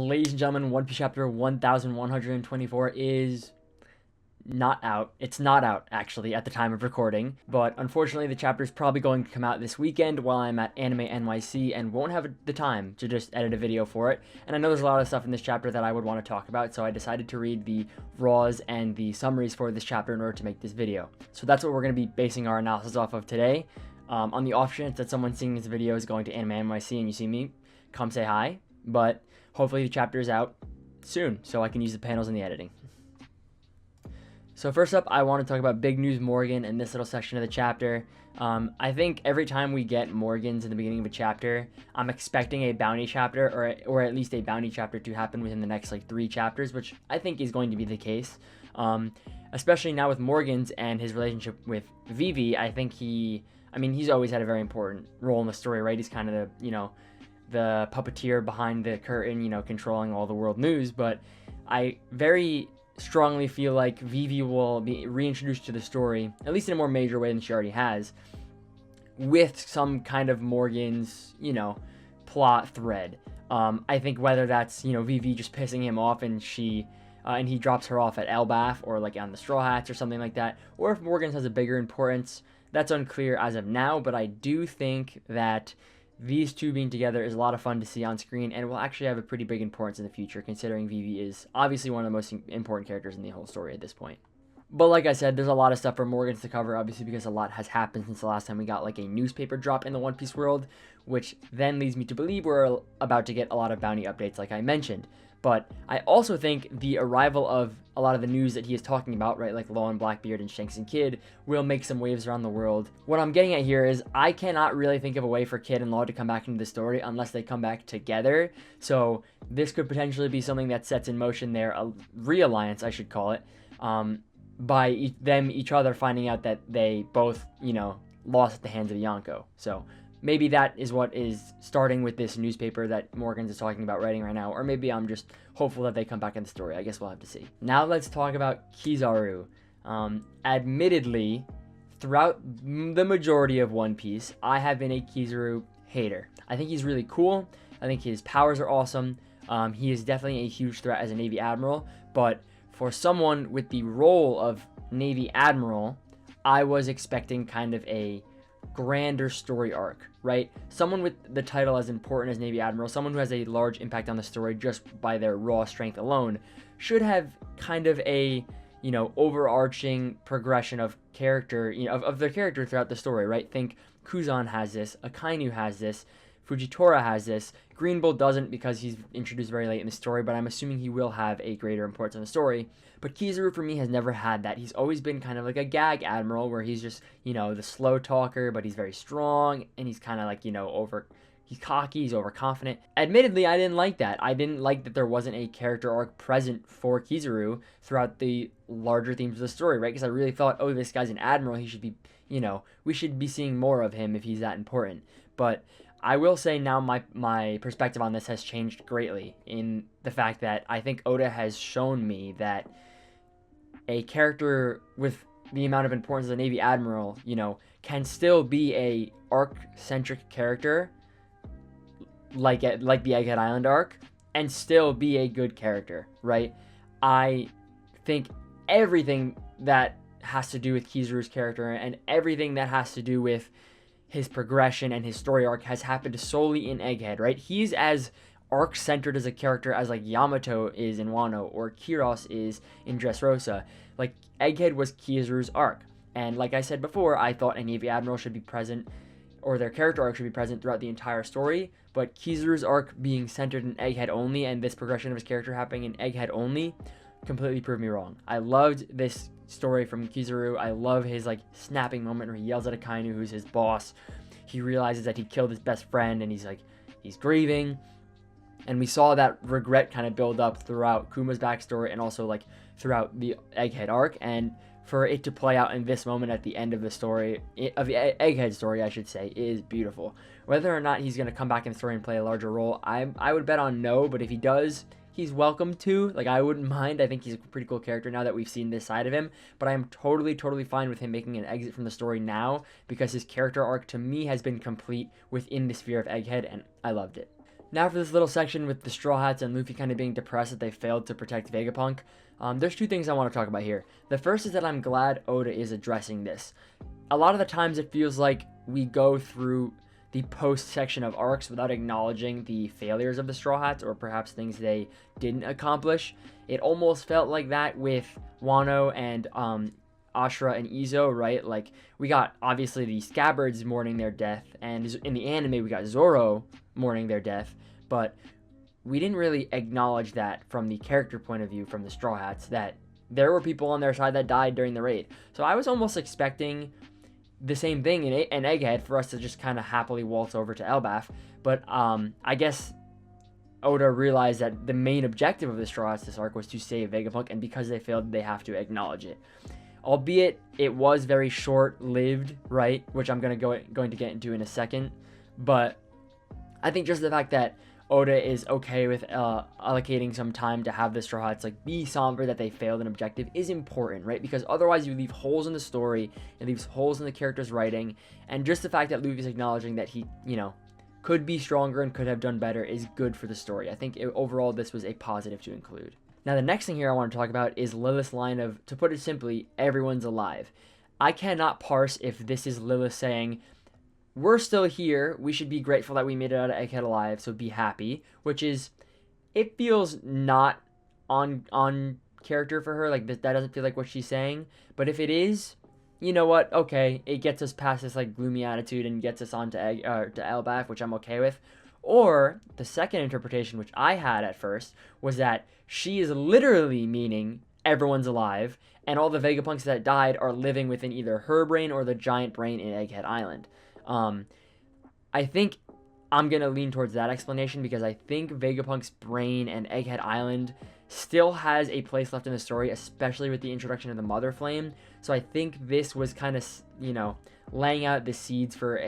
Ladies and gentlemen, One Piece chapter 1124 is not out. It's not out, actually, at the time of recording, but unfortunately the chapter is probably going to come out this weekend while I'm at Anime NYC and won't have the time to just edit a video for it. And I know there's a lot of stuff in this chapter that I would want to talk about, so I decided to read the raws and the summaries for this chapter in order to make this video. So that's what we're going to be basing our analysis off of today. On the off chance that someone seeing this video is going to Anime NYC and you see me, come say hi, but hopefully the chapter is out soon so I can use the panels in the editing. So first up, I want to talk about Big News Morgan in this little section of the chapter. I think every time we get Morgans in the beginning of a chapter, I'm expecting a bounty chapter or at least a bounty chapter to happen within the next like 3 chapters, which I think is going to be the case. Especially now with Morgans and his relationship with Vivi, I think he's always had a very important role in the story, right? He's kind of the puppeteer behind the curtain, controlling all the world news, but I very strongly feel like Vivi will be reintroduced to the story, at least in a more major way than she already has, with some kind of Morgan's, plot thread. I think whether that's, Vivi just pissing him off and and he drops her off at Elbaf or like on the Strawhats or something like that, or if Morgan's has a bigger importance, that's unclear as of now, but I do think that these two being together is a lot of fun to see on screen and will actually have a pretty big importance in the future, considering Vivi is obviously one of the most important characters in the whole story at this point. But like I said, there's a lot of stuff for Morgans to cover, obviously, because a lot has happened since the last time we got like a newspaper drop in the One Piece world, which then leads me to believe we're about to get a lot of bounty updates like I mentioned. But I also think the arrival of a lot of the news that he is talking about, right, like Law and Blackbeard and Shanks and Kid, will make some waves around the world. What I'm getting at here is I cannot really think of a way for Kid and Law to come back into the story unless they come back together. So this could potentially be something that sets in motion their realliance, I should call it, by each other finding out that they both, lost at the hands of Yonko. So maybe that is what is starting with this newspaper that Morgans is talking about writing right now, or maybe I'm just hopeful that they come back in the story. I guess we'll have to see. Now let's talk about Kizaru. Admittedly, throughout the majority of One Piece, I have been a Kizaru hater. I think he's really cool. I think his powers are awesome. He is definitely a huge threat as a Navy Admiral, but for someone with the role of Navy Admiral, I was expecting kind of a grander story arc, right? Someone with the title as important as Navy Admiral, someone who has a large impact on the story just by their raw strength alone, should have kind of a, overarching progression of character, of their character throughout the story, right? Think Kuzan has this, Akainu has this, Fujitora has this. Green Bull doesn't because he's introduced very late in the story, but I'm assuming he will have a greater importance in the story. But Kizaru for me has never had that. He's always been kind of like a gag admiral where he's just, the slow talker, but he's very strong and he's kind of like, he's cocky, he's overconfident. Admittedly, I didn't like that. I didn't like that there wasn't a character arc present for Kizaru throughout the larger themes of the story, right? Because I really thought, oh, this guy's an admiral. He should be, we should be seeing more of him if he's that important. But I will say now my perspective on this has changed greatly in the fact that I think Oda has shown me that a character with the amount of importance as a Navy Admiral, can still be a arc-centric character like the Egghead Island arc and still be a good character, right? I think everything that has to do with Kizaru's character and everything that has to do with his progression and his story arc has happened solely in Egghead, right? He's as arc-centered as a character as like Yamato is in Wano or Kiros is in Dressrosa. Like, Egghead was Kizaru's arc. And like I said before, I thought a Navy Admiral should be present, or their character arc should be present throughout the entire story, but Kizaru's arc being centered in Egghead only and this progression of his character happening in Egghead only completely proved me wrong. I loved this story from Kizaru. I love his like snapping moment where he yells at Akainu, who's his boss. He realizes that he killed his best friend and he's grieving. And we saw that regret kind of build up throughout Kuma's backstory and also like throughout the Egghead arc. And for it to play out in this moment at the end of the story, of the Egghead story, I should say, is beautiful. Whether or not he's going to come back in the story and play a larger role, I would bet on no, but if he does, he's welcome to. Like, I wouldn't mind. I think he's a pretty cool character now that we've seen this side of him, but I'm totally fine with him making an exit from the story now because his character arc to me has been complete within the sphere of Egghead, and I loved it. Now for this little section with the Straw Hats and Luffy kind of being depressed that they failed to protect Vegapunk. There's two things I want to talk about here. The first is that I'm glad Oda is addressing this. A lot of the times it feels like we go through the post section of arcs without acknowledging the failures of the Straw Hats, or perhaps things they didn't accomplish. It almost felt like that with Wano and Ashura and Izo, right? Like, we got obviously the Scabbards mourning their death, and in the anime we got Zoro mourning their death, but we didn't really acknowledge that from the character point of view from the Straw Hats, that there were people on their side that died during the raid. So I was almost expecting the same thing in Egghead for us to just kind of happily waltz over to Elbaf, but I guess Oda realized that the main objective of the Straw Hats this arc was to save Vegapunk, and because they failed, they have to acknowledge it. Albeit it was very short-lived, right? Which I'm going to get into in a second. But I think just the fact that Oda is okay with allocating some time to have the Straw Hats like be somber that they failed an objective is important, right? Because otherwise you leave holes in the story, it leaves holes in the character's writing, and just the fact that Luffy's acknowledging that he, could be stronger and could have done better is good for the story. I think overall this was a positive to include. Now, the next thing here I want to talk about is Lilith's line of, to put it simply, everyone's alive. I cannot parse if this is Lilith saying, we're still here, we should be grateful that we made it out of Egghead alive, so be happy, which is, it feels not on character for her, like that doesn't feel like what she's saying, but if it is, you know what, okay, it gets us past this like gloomy attitude and gets us on to Elbaf, which I'm okay with. Or, the second interpretation, which I had at first, was that she is literally meaning everyone's alive, and all the Vegapunks that died are living within either her brain or the giant brain in Egghead Island. I think I'm going to lean towards that explanation, because I think Vegapunk's brain and Egghead Island still has a place left in the story, especially with the introduction of the Mother Flame. So I think this was kind of, laying out the seeds for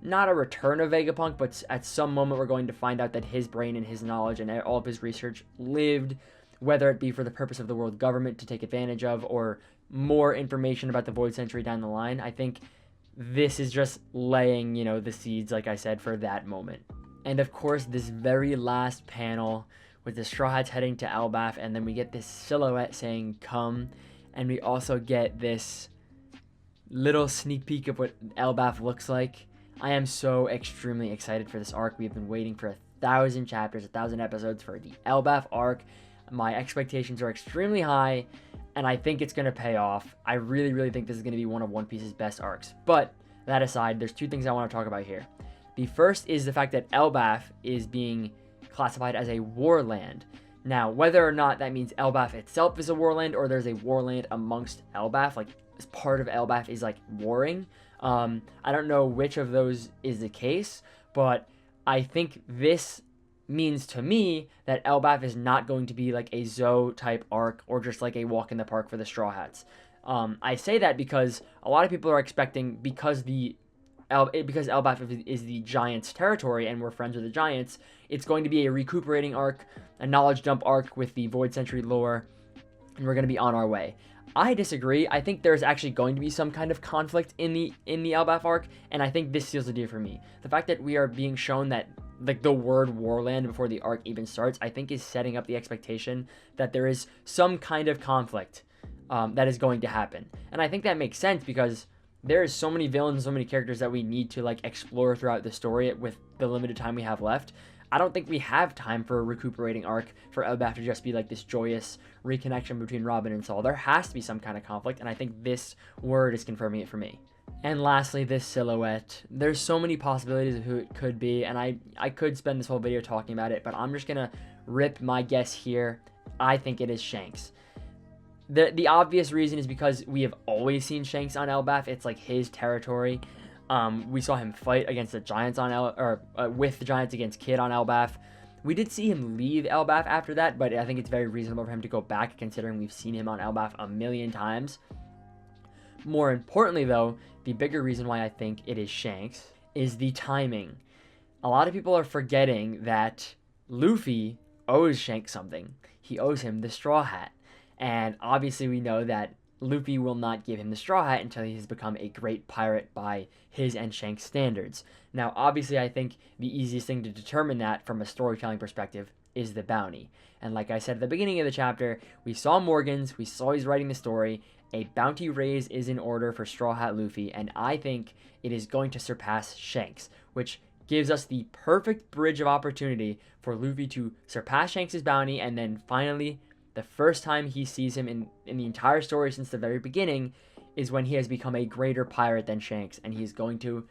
not a return of Vegapunk, but at some moment we're going to find out that his brain and his knowledge and all of his research lived, whether it be for the purpose of the world government to take advantage of, or more information about the Void Century down the line. I think this is just laying, the seeds, like I said, for that moment. And of course, this very last panel with the Straw Hats heading to Elbaf, and then we get this silhouette saying, come, and we also get this little sneak peek of what Elbaf looks like. I am so extremely excited for this arc. We've been waiting for 1,000 chapters, 1,000 episodes for the Elbaf arc. My expectations are extremely high, and I think it's going to pay off. I really, really think this is going to be one of One Piece's best arcs. But that aside, there's two things I want to talk about here. The first is the fact that Elbaf is being classified as a warland. Now, whether or not that means Elbaf itself is a warland, or there's a warland amongst Elbaf, like part of Elbaf is like warring. I don't know which of those is the case, but I think this means to me that Elbaf is not going to be like a Zoe type arc, or just like a walk in the park for the Straw Hats. I say that because a lot of people are expecting, because Elbaf is the Giants' territory and we're friends with the Giants, it's going to be a recuperating arc, a knowledge dump arc with the Void Century lore, and we're going to be on our way. I disagree. I think there's actually going to be some kind of conflict in the Elbaf arc, and I think this seals the deal for me. The fact that we are being shown that like the word warland before the arc even starts, I think is setting up the expectation that there is some kind of conflict that is going to happen. And I think that makes sense, because there is so many villains, so many characters that we need to like explore throughout the story with the limited time we have left. I don't think we have time for a recuperating arc for Elbaf to just be like this joyous reconnection between Robin and Saul. There has to be some kind of conflict, and I think this word is confirming it for me. And lastly, this silhouette. There's so many possibilities of who it could be, and I could spend this whole video talking about it, but I'm just gonna rip my guess here. I think it is Shanks. The obvious reason is because we have always seen Shanks on Elbaf. It's like his territory. We saw him fight against the Giants with the Giants against Kid on Elbaf. We did see him leave Elbaf after that, but I think it's very reasonable for him to go back, considering we've seen him on Elbaf a million times. More importantly, though, the bigger reason why I think it is Shanks is the timing. A lot of people are forgetting that Luffy owes Shanks something. He owes him the Straw Hat. And obviously we know that Luffy will not give him the Straw Hat until he has become a great pirate by his and Shanks' standards. Now, obviously, I think the easiest thing to determine that from a storytelling perspective is the bounty. And like I said at the beginning of the chapter, we saw Morgan's, we saw he's writing the story. A bounty raise is in order for Straw Hat Luffy, and I think it is going to surpass Shanks, which gives us the perfect bridge of opportunity for Luffy to surpass Shanks' bounty, and then finally, the first time he sees him in the entire story since the very beginning is when he has become a greater pirate than Shanks, and he's going to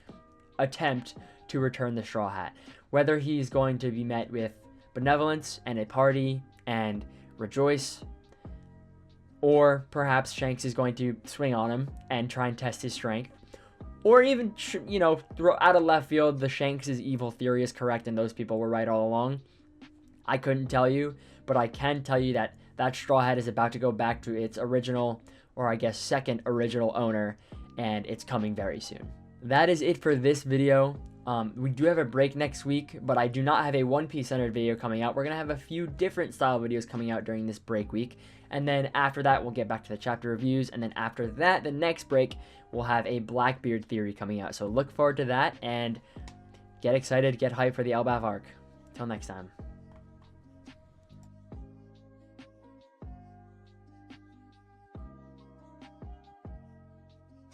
attempt to return the Straw Hat. Whether he's going to be met with benevolence and a party and rejoice, or perhaps Shanks is going to swing on him and try and test his strength, or even, throw out of left field, the Shanks' evil theory is correct and those people were right all along. I couldn't tell you, but I can tell you that Straw Hat is about to go back to its original, or I guess second original owner, and it's coming very soon. That is it for this video. We do have a break next week, but I do not have a One Piece centered video coming out. We're going to have a few different style videos coming out during this break week, and then after that, we'll get back to the chapter reviews, and then after that, the next break, we'll have a Blackbeard theory coming out. So look forward to that, and get excited, get hyped for the Elbaf arc. Till next time.